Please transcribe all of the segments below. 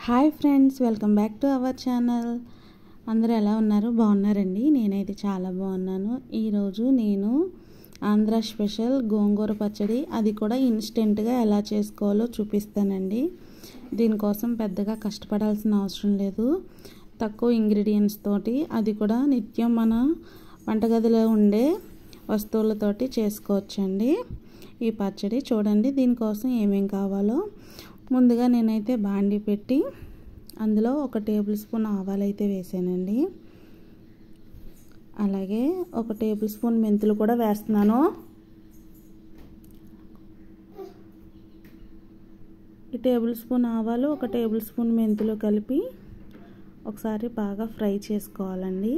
Hi friends, welcome back to our channel. అందరూ ఎలా ఉన్నారు? బాగున్నారండి? నేనైతే చాలా బాగున్నాను. ఈరోజు నేను ఆంధ్ర స్పెషల్ గోంగూర పచ్చడి, అది కూడా ఇన్స్టెంట్గా ఎలా చేసుకోవాలో చూపిస్తానండి. దీనికోసం పెద్దగా కష్టపడాల్సిన అవసరం లేదు. తక్కువ ఇంగ్రీడియంట్స్ తోటి, అది కూడా నిత్యం మన వంటగదిలో ఉండే వస్తువులతోటి చేసుకోవచ్చండి ఈ పచ్చడి. చూడండి దీనికోసం ఏమేం కావాలో. ముందుగా నేనైతే బాండి పెట్టి అందులో 1 టేబుల్ స్పూన్ ఆవాలు అయితే వేసానండి. అలాగే 1 టేబుల్ స్పూన్ మెంతులు కూడా వేస్తున్నాను. ఈ టేబుల్ స్పూన్ ఆవాలు 1 టేబుల్ స్పూన్ మెంతులు కలిపి ఒకసారి బాగా ఫ్రై చేసుకోవాలండి.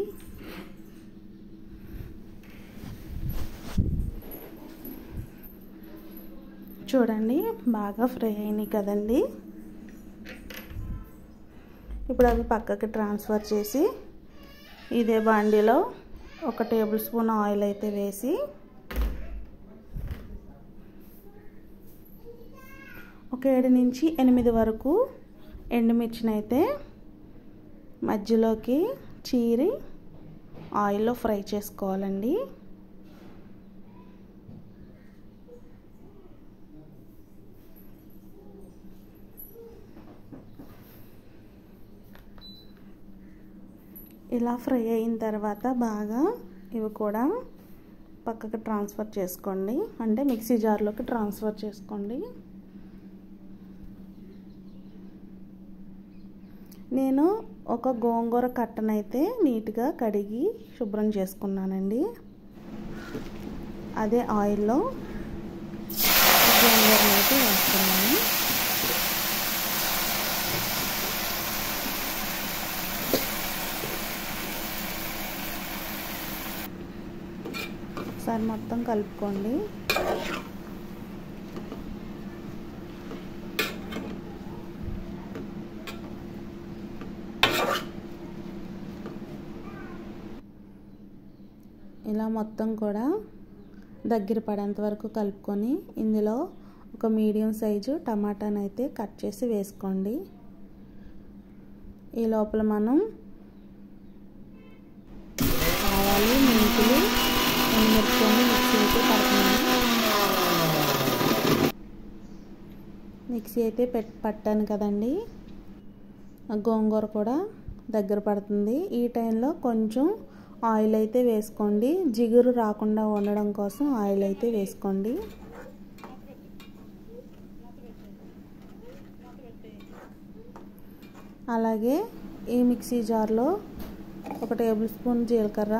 చూడండి బాగా ఫ్రై అయినాయి కదండి. ఇప్పుడు అవి పక్కకి ట్రాన్స్ఫర్ చేసి ఇదే బాండీలో 1 టేబుల్ స్పూన్ ఆయిల్ అయితే వేసి ఒక 7 నుంచి 8 వరకు ఎండుమిర్చిని అయితే మధ్యలోకి చీరి ఆయిల్లో ఫ్రై చేసుకోవాలండి. ఇలా ఫ్రై అయిన తర్వాత బాగా ఇవి కూడా పక్కకి ట్రాన్స్ఫర్ చేసుకోండి, అంటే మిక్సీ జార్లోకి ట్రాన్స్ఫర్ చేసుకోండి. నేను ఒక గోంగూర కట్టనైతే నీట్గా కడిగి శుభ్రం చేసుకున్నానండి. అదే ఆయిల్లో గోంగూరను అయితే వేస్తున్నాను. ఒకసారి మొత్తం కలుపుకోండి. ఇలా మొత్తం కూడా దగ్గర పడేంత వరకు కలుపుకొని ఇందులో ఒక మీడియం సైజు టమాటాని అయితే కట్ చేసి వేసుకోండి. ఈ లోపల మనం ఆవాలు, మెంతులు, ఎండుమిరపకాయలు మిక్సీ అయితే పడుతున్నాను. మిక్సీ అయితే పట్టాను కదండి. గోంగూర కూడా దగ్గర పడుతుంది. ఈ టైంలో కొంచెం ఆయిల్ అయితే వేసుకోండి. జిగురు రాకుండా ఉండడం కోసం ఆయిల్ అయితే వేసుకోండి. అలాగే ఈ మిక్సీ జార్లో 1 టేబుల్ స్పూన్ జీలకర్ర,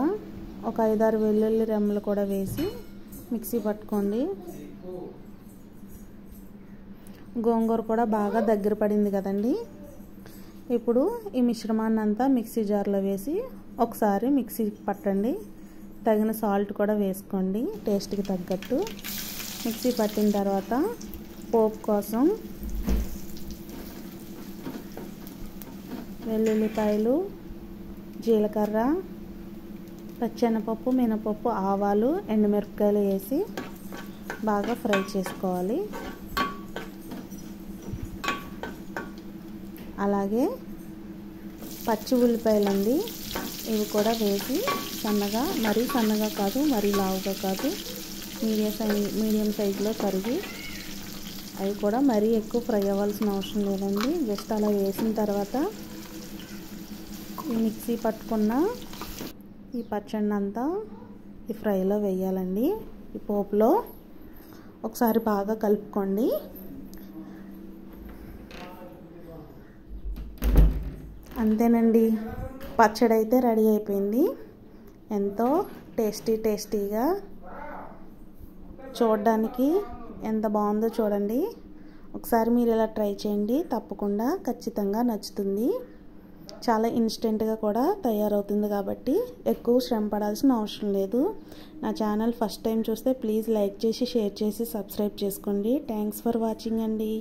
ఒక 5-6 వెల్లుల్లి రెమ్మలు కూడా వేసి మిక్సీ పట్టుకోండి. గోంగూర కూడా బాగా దగ్గర పడింది కదండి. ఇప్పుడు ఈ మిశ్రమాన్ని అంతా మిక్సీ జార్లో వేసి ఒకసారి మిక్సీ పట్టండి. తగిన సాల్ట్ కూడా వేసుకోండి టేస్ట్కి తగ్గట్టు. మిక్సీ పట్టిన తర్వాత పోపు కోసం వెల్లుల్లిపాయలు, జీలకర్ర, పచ్చెనపప్పు, మినపప్పు, ఆవాలు, ఎండుమిరపకాయలు వేసి బాగా ఫ్రై చేసుకోవాలి. అలాగే పచ్చి ఉల్లిపాయలండి, ఇవి కూడా వేసి సన్నగా, మరీ సన్నగా కాదు మరీ లావుగా కాదు, మీడియం సైజులో తరిగి, అవి కూడా మరీ ఎక్కువ ఫ్రై అవ్వాల్సిన అవసరం లేదండి. జస్ట్ అలా వేసిన తర్వాత ఈ మిక్సీ పట్టుకున్న ఈ పచ్చడిని అంతా ఈ ఫ్రైలో వేయాలండి. ఈ పోపులో ఒకసారి బాగా కలుపుకోండి. అంతేనండి, పచ్చడి అయితే రెడీ అయిపోయింది. ఎంతో టేస్టీగా, చూడడానికి ఎంత బాగుందో చూడండి. ఒకసారి మీరు ఇలా ట్రై చేయండి, తప్పకుండా ఖచ్చితంగా నచ్చుతుంది. చాలా ఇన్స్టెంట్గా కూడా తయారవుతుంది కాబట్టి ఎక్కువ శ్రమ పడాల్సిన అవసరం లేదు. నా ఛానల్ ఫస్ట్ టైం చూస్తే ప్లీజ్ లైక్ చేసి, షేర్ చేసి, సబ్స్క్రైబ్ చేసుకోండి. థ్యాంక్స్ ఫర్ వాచింగ్ అండి.